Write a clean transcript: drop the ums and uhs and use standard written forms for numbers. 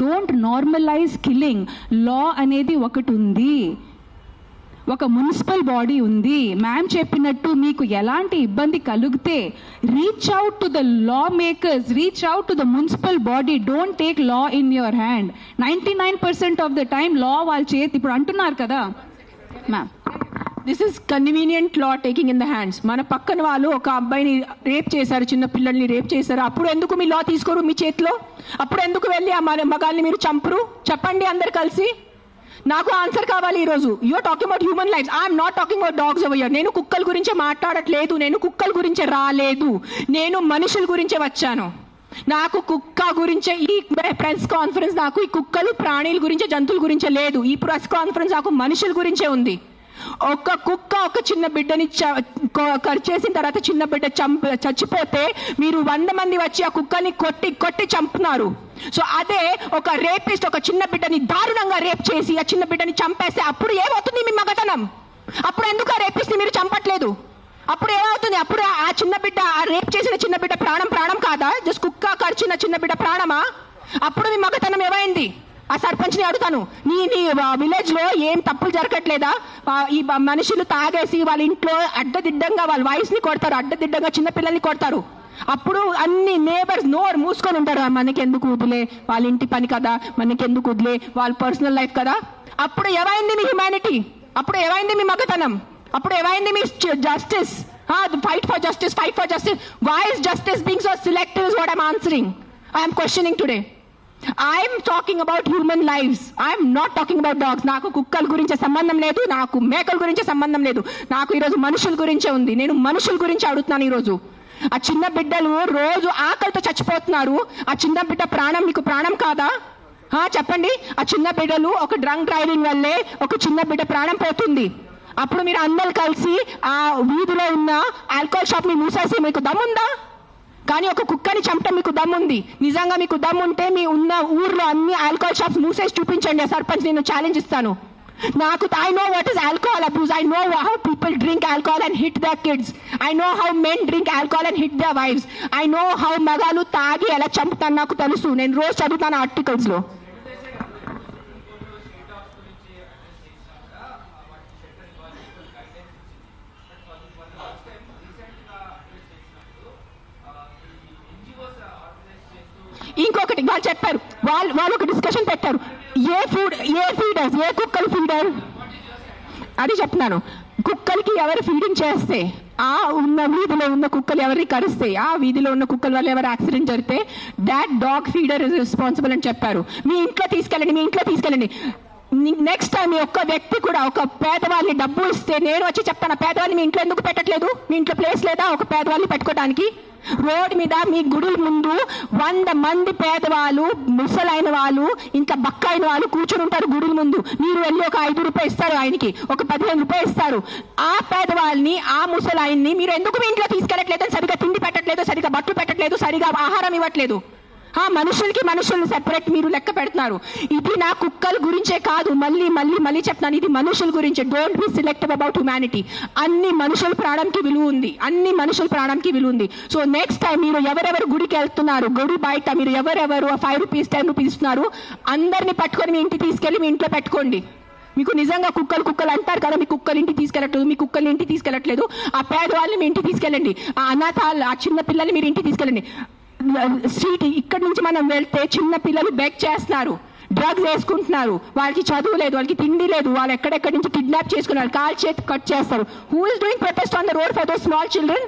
Don't normalise killing. లా అనేది ఒకటి ఉంది, ఒక మున్సిపల్ బాడీ ఉంది. మ్యామ్ చెప్పినట్టు మీకు ఎలాంటి ఇబ్బంది కలిగితే reach out to the law makers, reach out to the municipal body. Don't take law in your hand. 99% of the time law వాళ్ళ చేతి. ఇప్పుడు అంటున్నారు కదా ma'am, this is convenient law taking in the hands. మన పక్కన వాళ్ళు ఒక అబ్బాయిని రేప్ చేశారు, చిన్న పిల్లల్ని రేప్ చేశారు. అప్పుడు ఎందుకు మీ లా తీసుకోరు మీ చేతిలో? అప్పుడు ఎందుకు వెళ్ళి ఆ మగాల్ని మీరు చంపరు? చెప్పండి అందరు కలిసి. నాకు ఆన్సర్ కావాలి ఈరోజు. You're talking about human lifes. I'm not talking about dogs over here. నేను కుక్కల గురించే మాట్లాడట్లేదు, నేను కుక్కల గురించే రాలేదు, నేను మనుషుల గురించే వచ్చాను. నాకు కుక్క గురించే ఈ ప్రెస్ కాన్ఫరెన్స్, నాకు ఈ కుక్కలు ప్రాణుల గురించే, జంతువుల గురించే లేదు. ఈ ప్రెస్ కాన్ఫరెన్స్ నాకు మనుషుల గురించే ఉంది. ఒక కుక్క ఒక చిన్న బిడ్డని చేసిన తర్వాత చిన్న బిడ్డ చచ్చిపోతే మీరు 100 మంది వచ్చి ఆ కుక్కని కొట్టి కొట్టి చంపుతున్నారు. సో అదే ఒక రేపిస్ట్ ఒక చిన్న బిడ్డని దారుణంగా రేప్ చేసి ఆ చిన్న బిడ్డని చంపేస్తే అప్పుడు ఏమవుతుంది మీ మగతనం? అప్పుడు ఎందుకు ఆ రేపిస్ట్ మీరు చంపట్లేదు? అప్పుడు ఏమవుతుంది? అప్పుడు ఆ చిన్న బిడ్డ, ఆ రేప్ చేసిన చిన్న బిడ్డ ప్రాణం కాదా? జస్ట్ కుక్క కరిచిన చిన్న బిడ్డ ప్రాణమా? అప్పుడు మీ మగతనం ఏమైంది? ఆ సర్పంచ్ని అడుగుతాను, నీ విలేజ్ లో ఏం తప్పులు జరగట్లేదా? ఈ మనుషులు తాగేసి వాళ్ళ ఇంట్లో అడ్డదిడ్డంగా వాళ్ళ వైఫ్ ని కొడతారు, అడ్డదిడ్డంగా చిన్న పిల్లల్ని కొడతారు. అప్పుడు అన్ని నేబర్స్ నోరు మూసుకొని ఉంటారు. మనకెందుకు వదిలే, వాళ్ళ ఇంటి పని కదా, మనకెందుకు వదిలే, వాళ్ళ పర్సనల్ లైఫ్ కదా. అప్పుడు ఏమైంది మీ హ్యుమానిటీ? అప్పుడు ఏమైంది మీ మగతనం? అప్పుడు ఏమైంది మీ justice? Fight for justice, fight for justice. Why is justice being so selective is what I'm answering. I'm questioning today. I'm talking about human lifes. I'm not talking about dogs. నాకు కుక్కల గురించే సంబంధం లేదు, నాకు మేకల గురించే సంబంధం లేదు. నాకు ఈరోజు మనుషుల గురించే ఉంది. నేను మనుషుల గురించి అడుగుతున్నాను ఈరోజు. ఆ చిన్న బిడ్డలు రోజు ఆకలితో చచ్చిపోతున్నారు. ఆ చిన్న బిడ్డ ప్రాణం మీకు ప్రాణం కాదా? చెప్పండి. ఆ చిన్న బిడ్డలు ఒక డ్రంక్ డ్రైవింగ్ వల్లే ఒక చిన్న బిడ్డ ప్రాణం పోతుంది. అప్పుడు మీరు అందరూ కలిసి ఆ వీధిలో ఉన్న ఆల్కహాల్ షాప్ ని మూసేసి మీకు దమ్ముందా? కానీ ఒక కుక్కని చంపటం మీకు దమ్ముంది. నిజంగా మీకు దమ్ముంటే మీ ఉన్న ఊర్లో అన్ని ఆల్కహాల్ షాప్స్ మూసేసి చూపించండి. సర్పంచ్ నేను ఛాలెంజ్ ఇస్తాను. నాకు I know what is alcohol abuse. I know how people drink alcohol and hit their kids. I know how men drink alcohol and hit their wives. I know how మగాలు తాగి ఎలా చంపుతాను నాకు తెలుసు. నేను రోజు చదువుతాను ఆర్టికల్స్ లో. ఇంకొకటి వాళ్ళు చెప్పారు, వాళ్ళు ఒక డిస్కషన్ పెట్టారు. ఏ ఫీడర్స్, ఏ కుక్కలు ఫీడర్ అది చెప్తున్నాను. కుక్కలకి ఎవరు ఫీడింగ్ చేస్తే, ఆ ఉన్న వీధిలో ఉన్న కుక్కలు ఎవరిని కరిస్తే, ఆ వీధిలో ఉన్న కుక్కల వల్ల ఎవరు యాక్సిడెంట్ జరిగితే that dog feeder is responsible అని చెప్పారు. మీ ఇంట్లో తీసుకెళ్ళండి. నెక్స్ట్ టైం ఒక్క వ్యక్తి కూడా ఒక పేదవాళ్ళని డబ్బు ఇస్తే నేను వచ్చి చెప్తాను, పేదవాళ్ళని మీ ఇంట్లో ఎందుకు పెట్టట్లేదు? మీ ఇంట్లో ప్లేస్ లేదా ఒక పేదవాళ్ళని పెట్టుకోవడానికి? రోడ్ మీద మీ గుడుల ముందు 100 మంది పేదవాళ్ళు, ముసలైన వాళ్ళు, ఇంకా బక్కైన వాళ్ళు కూర్చొని ఉంటారు గుడుల ముందు. మీరు వెళ్ళి ఒక 5 రూపాయలు ఇస్తారు, ఆయనకి ఒక 15 రూపాయలు ఇస్తారు. ఆ పేదవాళ్ళని, ఆ ముసలాయన్ని మీరు ఎందుకు మీ ఇంట్లో తీసుకెళ్ళట్లేదు? సరిగా తిండి పెట్టట్లేదు, సరిగా బట్టలు పెట్టట్లేదు, సరిగా ఆహారం ఇవ్వట్లేదు. మనుషుల్ని సెపరేట్ మీరు లెక్క పెడుతున్నారు. ఇది నా కుక్కల గురించే కాదు, మళ్ళీ చెప్తాను, ఇది మనుషుల గురించే. Don't be selective about humanity. అన్ని మనుషుల ప్రాణంకి విలువ ఉంది. సో నెక్స్ట్ టైం మీరు ఎవరెవరు గుడికి వెళ్తున్నారు, గుడి బయట మీరు ఎవరెవరు 5 రూపీస్ 10 రూపీస్ ఇస్తున్నారు, అందరినీ పట్టుకొని మీ ఇంటికి తీసుకెళ్ళి మీ ఇంట్లో పెట్టుకోండి. మీకు నిజంగా కుక్కలు అంటారు కదా, మీ కుక్కలు ఇంటికి తీసుకెళ్ళట్లేదు, ఆ పేదవాళ్ళని మీ ఇంటికి తీసుకెళ్ళండి. ఆ అనాథాలు, ఆ చిన్న పిల్లల్ని మీరు ఇంటికి తీసుకెళ్ళండి. స్ట్రీట్ ఇక్కడి నుంచి మనం వెళ్తే చిన్న పిల్లలు బెగ్ చేస్తున్నారు, డ్రగ్స్ వేసుకుంటున్నారు, వాళ్ళకి చదువు లేదు, వాళ్ళకి తిండి లేదు, వాళ్ళు ఎక్కడెక్కడి నుంచి కిడ్నాప్ చేసుకున్నారు, కాల్ చేతి కట్ చేస్తారు. Who is doing protest on the road for those small children?